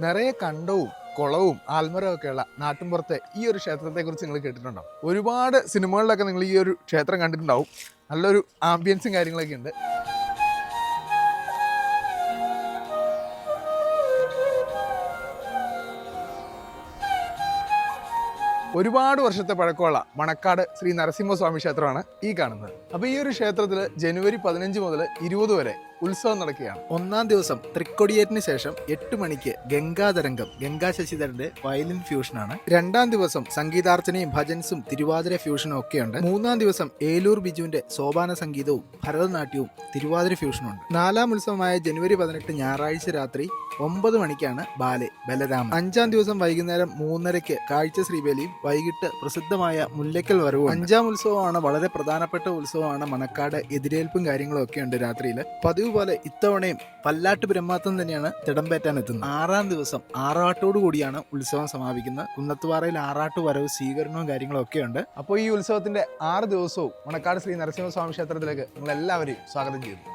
നിറയെ കണ്ടവും കുളവും ആൽമരവും ഒക്കെയുള്ള നാട്ടിൻപുറത്തെ ഈ ഒരു ക്ഷേത്രത്തെക്കുറിച്ച് നിങ്ങൾ കേട്ടിട്ടുണ്ടോ? ഒരുപാട് സിനിമകളിലൊക്കെ നിങ്ങൾ ഈ ഒരു ക്ഷേത്രം കണ്ടിട്ടുണ്ടാവും. നല്ലൊരു ആംബിയൻസും കാര്യങ്ങളൊക്കെ ഉണ്ട്. ഒരുപാട് വർഷത്തെ പഴക്കമുള്ള മണക്കാട് ശ്രീ നരസിംഹസ്വാമി ക്ഷേത്രമാണ് ഈ കാണുന്നത്. അപ്പോൾ ഈ ഒരു ക്ഷേത്രത്തിൽ ജനുവരി 15 മുതൽ 20 വരെ ഉത്സവം നടക്കുകയാണ്. ഒന്നാം ദിവസം തൃക്കൊടിയേറ്റിന് ശേഷം 8 മണിക്ക് ഗംഗാതരംഗം, ഗംഗാ ശശിധരന്റെ വയലിൻ ഫ്യൂഷനാണ്. രണ്ടാം ദിവസം സംഗീതാർച്ചനയും ഭജൻസും തിരുവാതിര ഫ്യൂഷനും ഒക്കെയുണ്ട്. മൂന്നാം ദിവസം ഏലൂർ ബിജുവിന്റെ സോപാന സംഗീതവും ഭരതനാട്യവും തിരുവാതിര ഫ്യൂഷനും ഉണ്ട്. നാലാം ഉത്സവമായ ജനുവരി 18 ഞായറാഴ്ച രാത്രി 9 മണിക്കാണ് ബാലെ ബലരാമൻ. അഞ്ചാം ദിവസം വൈകുന്നേരം 3:30-ക്ക് കാഴ്ച ശ്രീവേലിയും വൈകിട്ട് പ്രസിദ്ധമായ മുല്ലയ്ക്കൽ വരവും. അഞ്ചാം ഉത്സവമാണ് വളരെ പ്രധാനപ്പെട്ട ഉത്സവമാണ്. മണക്കാട് എതിരേൽപ്പും കാര്യങ്ങളും ഒക്കെ ഉണ്ട് രാത്രിയിൽ. പതിവ് പോലെ ഇത്തവണയും പല്ലാട്ട് ബ്രഹ്മാത്തം തന്നെയാണ് തിടമ്പേറ്റാൻ എത്തുന്നത്. ആറാം ദിവസം ആറാട്ടോടു കൂടിയാണ് ഉത്സവം സമാപിക്കുന്നത്. കുന്നത്തുപാറയിൽ ആറാട്ട് വരവ് സ്വീകരണവും കാര്യങ്ങളും ഒക്കെ ഉണ്ട്. അപ്പോൾ ഈ ഉത്സവത്തിന്റെ 6 ദിവസവും മണക്കാട് ശ്രീ നരസിംഹസ്വാമി ക്ഷേത്രത്തിലേക്ക് നിങ്ങൾ എല്ലാവരെയും സ്വാഗതം ചെയ്യുന്നു.